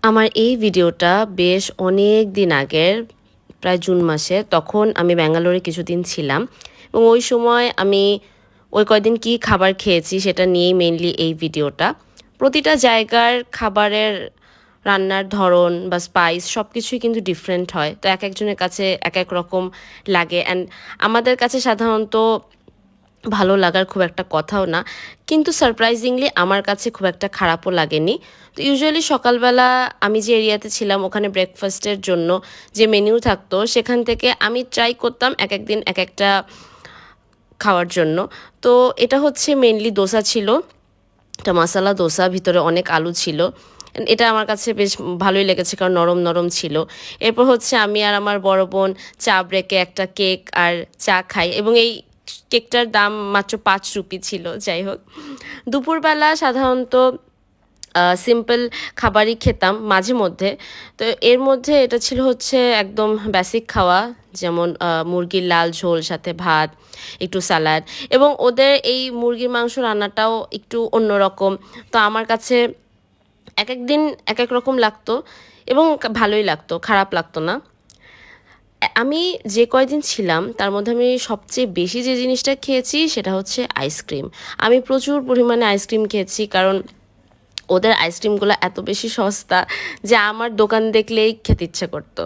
আমার এই ভিডিওটা বেশ অনেক দিন আগের, প্রায় জুন মাসে। তখন আমি ব্যাঙ্গালোরে কিছুদিন ছিলাম এবং ওই সময় আমি ওই কয়দিন কি খাবার খেয়েছি সেটা নিয়েই মেইনলি এই ভিডিওটা। প্রতিটা জায়গার খাবারের রান্নার ধরন বা স্পাইস সব কিছুই কিন্তু ডিফারেন্ট হয়, তো এক একজনের কাছে এক এক রকম লাগে। অ্যান্ড আমাদের কাছে সাধারণত ভালো লাগার খুব একটা কথাও না, কিন্তু সারপ্রাইজিংলি আমার কাছে খুব একটা খারাপও লাগেনি। তো ইউজুয়ালি সকালবেলা আমি যে এরিয়াতে ছিলাম ওখানে ব্রেকফাস্টের জন্য যে মেনু থাকতো সেখান থেকে আমি ট্রাই করতাম এক একদিন এক একটা খাওয়ার জন্য। তো এটা হচ্ছে মেনলি দোসা ছিল, এটা মশালা দোসা, ভিতরে অনেক আলু ছিল। এটা আমার কাছে বেশ ভালোই লেগেছে কারণ নরম নরম ছিল। এরপর হচ্ছে আমি আর আমার বড় বোন চা ব্রেকে একটা কেক আর চা খাই এবং এই কেকটার দাম মাত্র 5 রুপি ছিল। যাই হোক, দুপুরবেলা সাধারণত সিম্পল খাবারই খেতাম মাঝে মধ্যে। তো এর মধ্যে এটা ছিল হচ্ছে একদম বেসিক খাওয়া, যেমন মুরগির লাল ঝোল সাথে ভাত, একটু স্যালাড। এবং ওদের এই মুরগির মাংস রান্নাটাও একটু অন্যরকম, তো আমার কাছে এক এক দিন এক এক রকম লাগতো এবং ভালোই লাগতো, খারাপ লাগতো না। আমি যে কয়দিন ছিলাম তার মধ্যে আমি সবচেয়ে বেশি যে জিনিসটা খেয়েছি সেটা হচ্ছে আইসক্রিম। আমি প্রচুর পরিমাণে আইসক্রিম খেয়েছি কারণ ওদের আইসক্রিমগুলো এত বেশি সস্তা যে আমার দোকান দেখলেই খেতে ইচ্ছে করতো।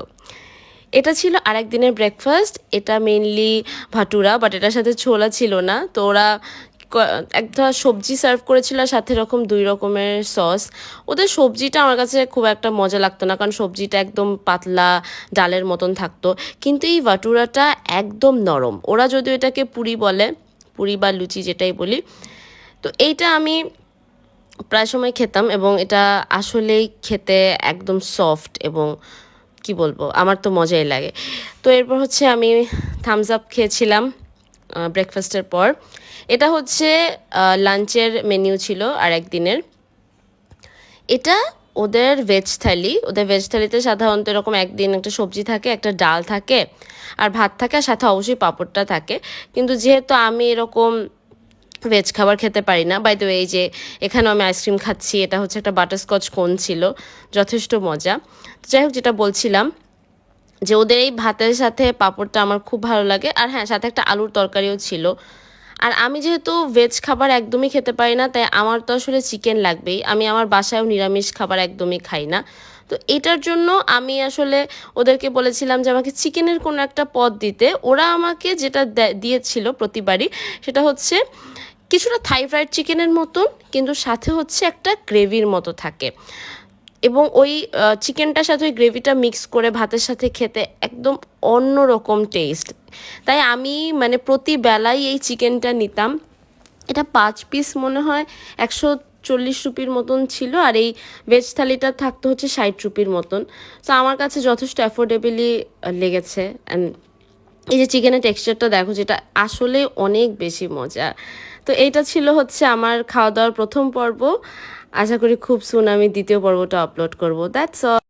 এটা ছিল আরেক দিনের ব্রেকফাস্ট। এটা মেইনলি ভাটুরা, বাট এটার সাথে ছোলা ছিল না। তো ওরা একটা সবজি সার্ভ করেছিল আর সাথে এরকম 2 রকমের সস। ওদের সবজিটা আমার কাছে খুব একটা মজা লাগতো না কারণ সবজিটা একদম পাতলা ডালের মতন থাকতো, কিন্তু এই ভাটুরাটা একদম নরম। ওরা যদিও এটাকে পুরি বলে, পুরি বা লুচি যেটাই বলি। তো এইটা আমি প্রায় সময় খেতাম এবং এটা আসলেই খেতে একদম সফট এবং কি বলবো, আমার তো মজাই লাগে। তো এরপর হচ্ছে আমি থামস আপ খেয়েছিলাম ব্রেকফাস্টের পর। এটা হচ্ছে লাঞ্চের মেনিউ ছিল আর একদিনের। এটা ওদের ভেজ থালি। ওদের ভেজ থালিতে সাধারণত এরকম একদিন একটা সবজি থাকে, একটা ডাল থাকে আর ভাত থাকে, আর সাথে অবশ্যই পাঁপড়টা থাকে। কিন্তু যেহেতু আমি এরকম ভেজ খাবার খেতে পারি না, বাই দ্য ওয়ে এই যে এখানেও আমি আইসক্রিম খাচ্ছি, এটা হচ্ছে একটা বাটারস্কচ কোন ছিল, যথেষ্ট মজা। তো যাই হোক, যেটা বলছিলাম যে ওদের এই ভাতের সাথে পাঁপড়টা আমার খুব ভালো লাগে, আর হ্যাঁ সাথে একটা আলুর তরকারিও ছিল। আর আমি যেহেতু ভেজ খাবার একদমই খেতে পারি না, তাই আমার তো আসলে চিকেন লাগবেই। আমি আমার বাসায়ও নিরামিষ খাবার একদমই খাই না। তো এটার জন্য আমি আসলে ওদেরকে বলেছিলাম যে আমাকে চিকেনের কোনো একটা পদ দিতে। ওরা আমাকে যেটা দিয়েছিল প্রতিবারই সেটা হচ্ছে কিছুটা থাই ফ্রাইড চিকেনের মতন, কিন্তু সাথে হচ্ছে একটা গ্রেভির মতো থাকে এবং ওই চিকেনটার সাথে ওই গ্রেভিটা মিক্স করে ভাতের সাথে খেতে একদম অন্য রকম টেস্ট। তাই আমি মানে প্রতি বেলাই এই চিকেনটা নিতাম। এটা 5 পিস মনে হয় 140 রুপির মতন ছিল, আর এই ভেজ থালিটা থাকতো হচ্ছে 60 রুপির মতন। তো আমার কাছে যথেষ্ট অ্যাফোর্ডেবলি লেগেছে। অ্যান্ড এই যে চিকেনের টেক্সচারটা দেখো, যেটা আসলে অনেক বেশি মজা। তো এইটা ছিল হচ্ছে আমার খাওয়া দাওয়ার প্রথম পর্ব। আশা করি খুব সুন আমি দ্বিতীয় পর্বটা আপলোড করব। That's all.